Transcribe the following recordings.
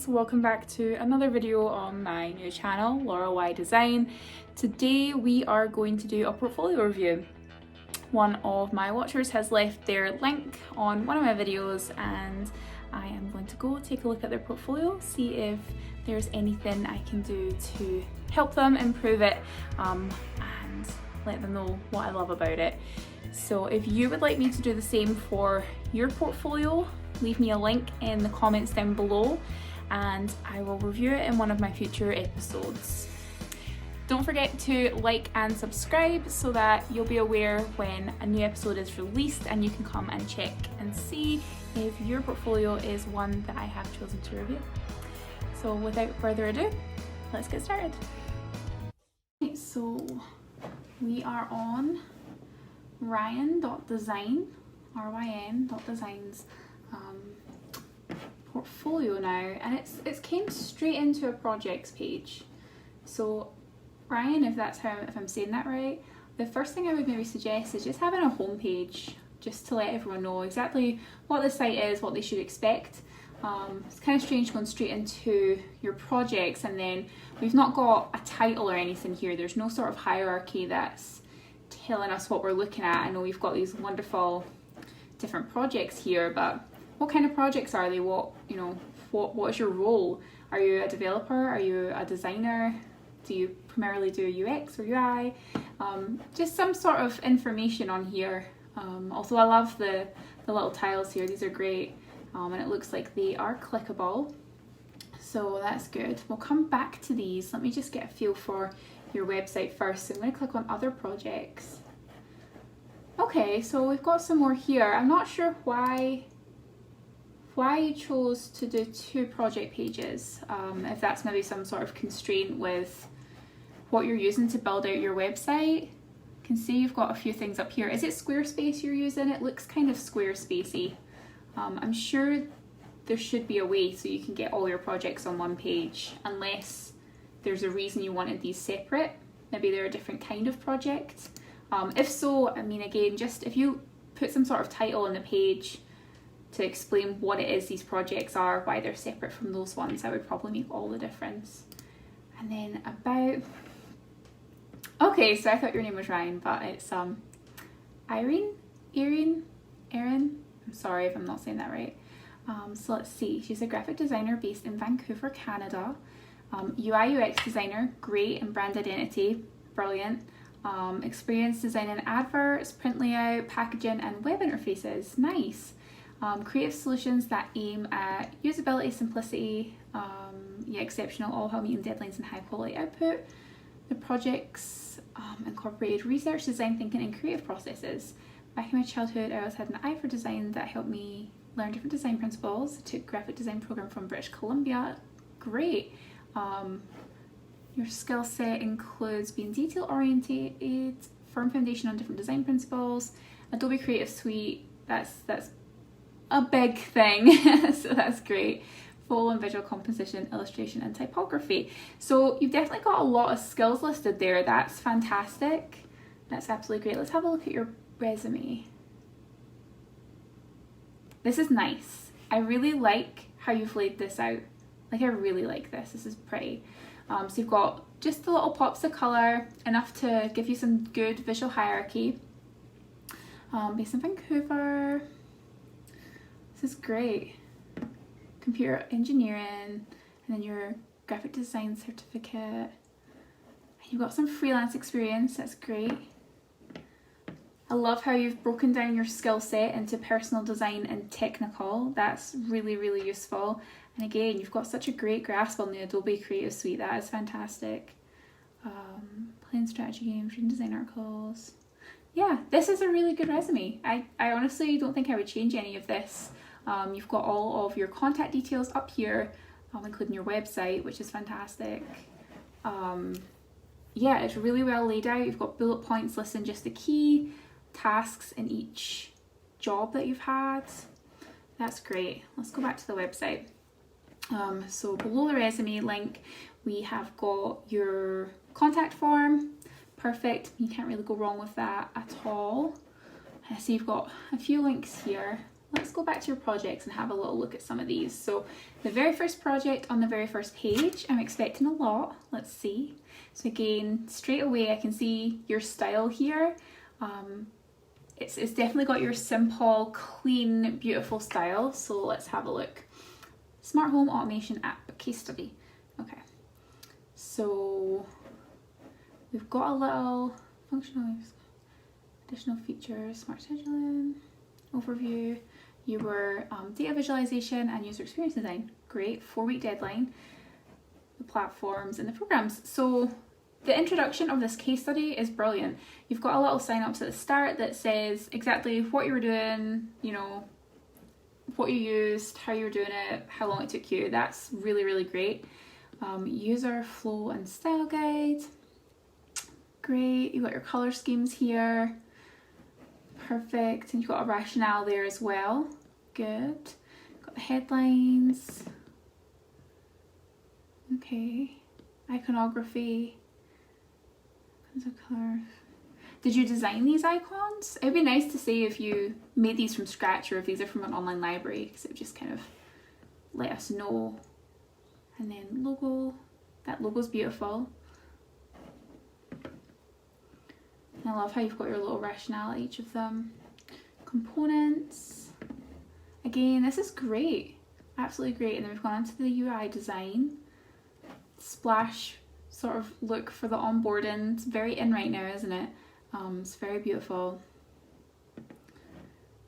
guys, welcome back to another video on my new channel, Laura Y Design. Today we are going to do a portfolio review. One of my watchers has left their link on one of my videos and I am going to go take a look at their portfolio, see if there's anything I can do to help them improve it and let them know what I love about it. So if you would like me to do the same for your portfolio, leave me a link in the comments down below and I will review it in one of my future episodes. Don't forget to like and subscribe so that you'll be aware when a new episode is released and you can come and check and see if your portfolio is one that I have chosen to review. So without further ado, let's get started. Okay, so we are on ryan.design, ryn.design's portfolio now, and it's came straight into a projects page. So Ryan, if I'm saying that right, the first thing I would maybe suggest is just having a home page, just to let everyone know exactly what the site is, what they should expect. It's kind of strange going straight into your projects and then we've not got a title or anything here. There's no sort of hierarchy that's telling us what we're looking at. I know we've got these wonderful different projects here, but what kind of projects are they? What is your role? Are you a developer? Are you a designer? Do you primarily do UX or UI? Just some sort of information on here. Also, I love the little tiles here. These are great, and it looks like they are clickable, so that's good. We'll come back to these. Let me just get a feel for your website first. So I'm going to click on other projects. Okay, so we've got some more here. I'm not sure why you chose to do two project pages, if that's maybe some sort of constraint with what you're using to build out your website. You can see you've got a few things up here. Is it Squarespace you're using? It looks kind of Squarespacey. I'm sure there should be a way so you can get all your projects on one page, unless there's a reason you wanted these separate. Maybe they're a different kind of project. If so, I mean, again, just if you put some sort of title on the page to explain what it is these projects are, why they're separate from those ones, that would probably make all the difference. And then about, okay, so I thought your name was Ryan, but it's Erin. I'm sorry if I'm not saying that right. So let's see, she's a graphic designer based in Vancouver, Canada. UI UX designer, great, and brand identity, brilliant. Experience designing adverts, print layout, packaging, and web interfaces, nice. Creative solutions that aim at usability, simplicity, exceptional, all while meeting deadlines and high quality output. The projects incorporated research, design thinking, and creative processes. Back in my childhood, I always had an eye for design that helped me learn different design principles. I took a graphic design program from British Columbia. Great. Your skill set includes being detail oriented, firm foundation on different design principles, Adobe Creative Suite. That's a big thing, so that's great. Full and visual composition, illustration, and typography. So you've definitely got a lot of skills listed there. That's fantastic. That's absolutely great. Let's have a look at your resume. This is nice. I really like how you've laid this out. Like, I really like this. This is pretty. So you've got just the little pops of colour, enough to give you some good visual hierarchy. Based in Vancouver. This is great. Computer engineering, and then your graphic design certificate. And you've got some freelance experience, that's great. I love how you've broken down your skill set into personal design and technical. That's really, really useful. And again, you've got such a great grasp on the Adobe Creative Suite. That is fantastic. Playing strategy games, reading design articles. Yeah, this is a really good resume. I honestly don't think I would change any of this. You've got all of your contact details up here, including your website, which is fantastic. Yeah, it's really well laid out. You've got bullet points listing just the key tasks in each job that you've had. That's great. Let's go back to the website. So below the resume link, we have got your contact form. Perfect. You can't really go wrong with that at all. I see you've got a few links here. let's go back to your projects and have a little look at some of these. So the very first project on the very first page, I'm expecting a lot. Let's see. So again, straight away I can see your style here. It's definitely got your simple, clean, beautiful style. So let's have a look. Smart home automation app case study. Okay. So we've got a little functional additional features, smart scheduling, overview. You were data visualization and user experience design. Great, 4-week deadline. The platforms and the programs. So the introduction of this case study is brilliant. You've got a little sign-ups at the start that says exactly what you were doing, you know, what you used, how you were doing it, how long it took you. That's really, really great. User flow and style guide. Great. You've got your color schemes here. Perfect. And you've got a rationale there as well. Good. Got the headlines. Okay. Iconography. Of color. Did you design these icons? It would be nice to see if you made these from scratch or if these are from an online library, because it would just kind of let us know. And then logo. That logo's beautiful. And I love how you've got your little rationale at each of them. Components. Again, this is great. Absolutely great. And then we've gone into the UI design. Splash sort of look for the onboarding. It's very in right now, isn't it? It's very beautiful.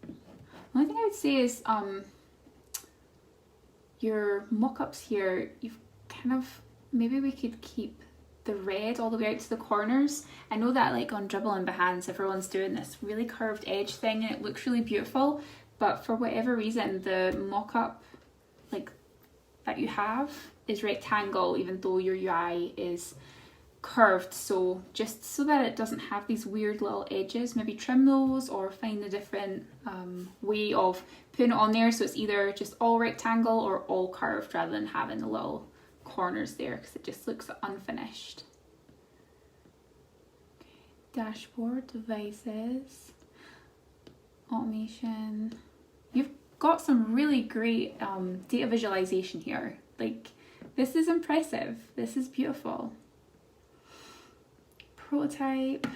The only thing I would say is your mock-ups here, you've kind of, maybe we could keep the red all the way out to the corners. I know that like on Dribble and Behance everyone's doing this really curved edge thing and it looks really beautiful, but for whatever reason the mock-up like that you have is rectangle even though your UI is curved. So just so that it doesn't have these weird little edges, maybe trim those or find a different way of putting it on there so it's either just all rectangle or all curved rather than having the little corners there because it just looks unfinished. Okay. Dashboard, devices, automation. You've got some really great data visualization here. Like, this is impressive. This is beautiful. Prototype.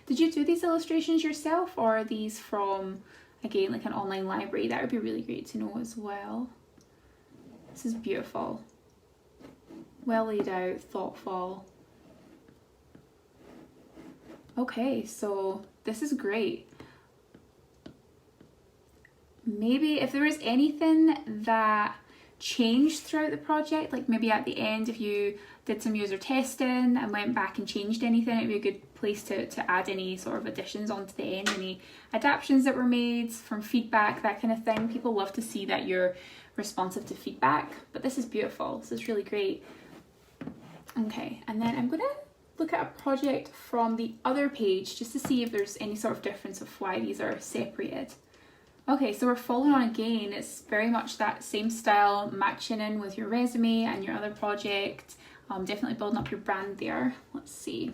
Did you do these illustrations yourself or are these from, again, like an online library? That would be really great to know as well. This is beautiful. Well laid out, thoughtful. Okay, so this is great. Maybe if there was anything that changed throughout the project, like maybe at the end if you did some user testing and went back and changed anything, it'd be a good place to add any sort of additions onto the end, any adaptions that were made from feedback, that kind of thing. People love to see that you're responsive to feedback, but this is beautiful. This is really great. Okay, and then I'm going to look at a project from the other page just to see if there's any sort of difference of why these are separated. Okay, so we're following on again. It's very much that same style, matching in with your resume and your other project. Definitely building up your brand there. Let's see.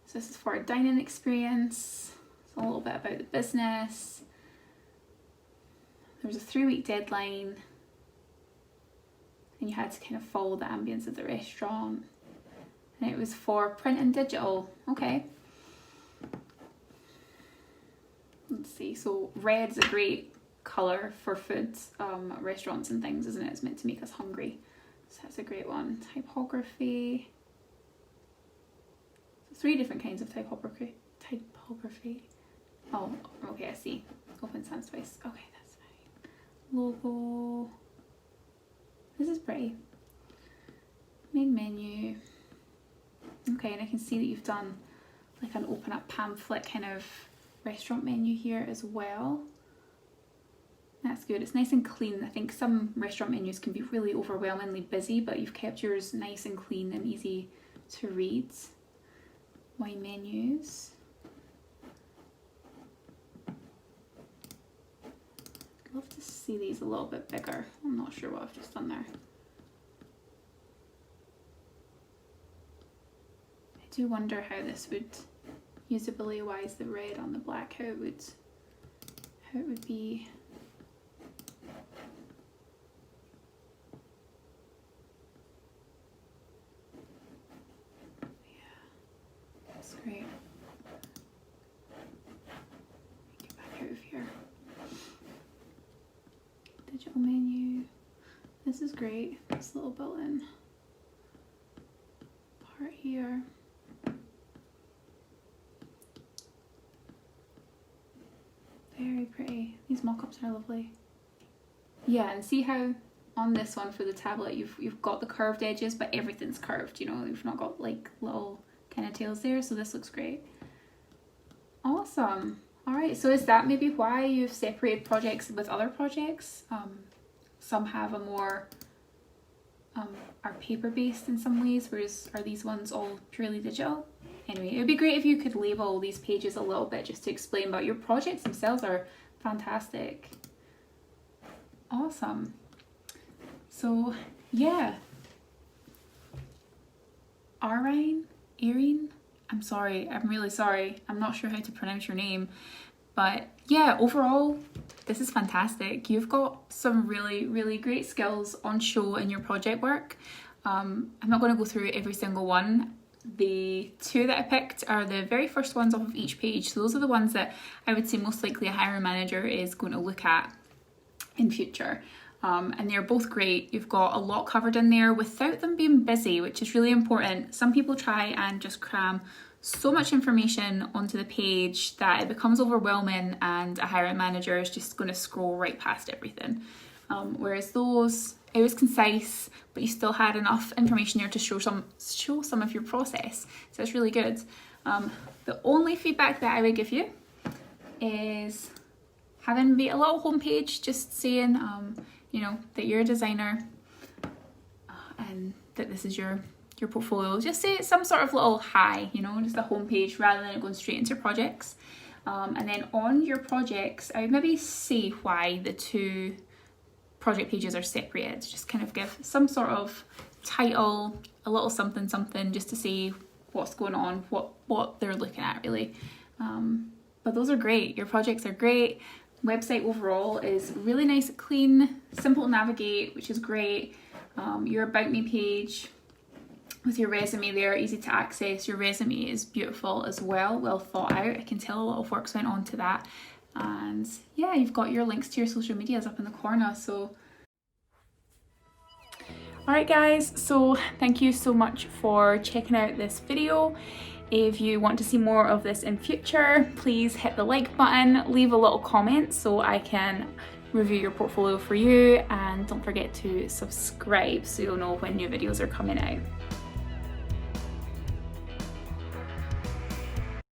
So this is for a dining experience. It's a little bit about the business. There was a 3-week deadline and you had to kind of follow the ambience of the restaurant. And it was for print and digital. Okay. Let's see, so red's a great colour for foods, restaurants and things, isn't it? It's meant to make us hungry. So that's a great one. Typography. 3 different kinds of typography. Oh, okay, I see. Open sans serif. Okay, that's fine. Logo. This is pretty. Main menu. Okay, and I can see that you've done like an open up pamphlet kind of restaurant menu here as well. That's good. It's nice and clean. I think some restaurant menus can be really overwhelmingly busy, but you've kept yours nice and clean and easy to read. Wine menus. I'd love to see these a little bit bigger. I'm not sure what I've just done there. I do wonder how this would usability wise, the red on the black, how it would be. Yeah, that's great. Get back out of here. Digital menu. This is great. This little built-in part here. Very pretty. These mock-ups are lovely. Yeah, and see how on this one for the tablet you've got the curved edges, but everything's curved, you know, you've not got like little kind of tails there, so this looks great. Awesome. Alright, so is that maybe why you've separated projects with other projects? Some have a more, are paper based in some ways, whereas are these ones all purely digital? Anyway, it would be great if you could label these pages a little bit just to explain, but your projects themselves are fantastic. Awesome. So yeah, Arine, I'm sorry, I'm really sorry. I'm not sure how to pronounce your name, but yeah, overall, this is fantastic. You've got some really, really great skills on show in your project work. I'm not going to go through every single one. The two that I picked are the very first ones off of each page. So those are the ones that I would say most likely a hiring manager is going to look at in future. And they're both great. You've got a lot covered in there without them being busy, which is really important. Some people try and just cram so much information onto the page that it becomes overwhelming and a hiring manager is just going to scroll right past everything. Whereas those, it was concise, but you still had enough information there to show some of your process. So it's really good. The only feedback that I would give you is having maybe a little homepage just saying, you know, that you're a designer and that this is your portfolio. Just say some sort of little hi, you know, just a homepage rather than it going straight into projects. And then on your projects, I would maybe say why the two project pages are separated. Just kind of give some sort of title, a little something something, just to say what's going on, what they're looking at really. But those are great. Your projects are great. Website overall is really nice, clean, simple to navigate, which is great. Your About Me page with your resume there, easy to access. Your resume is beautiful as well, well thought out. I can tell a lot of work's went on to that. And yeah, you've got your links to your social medias up in the corner. So alright guys, so thank you so much for checking out this video. If you want to see more of this in future, please hit the like button, leave a little comment so I can review your portfolio for you, and don't forget to subscribe so you'll know when new videos are coming out.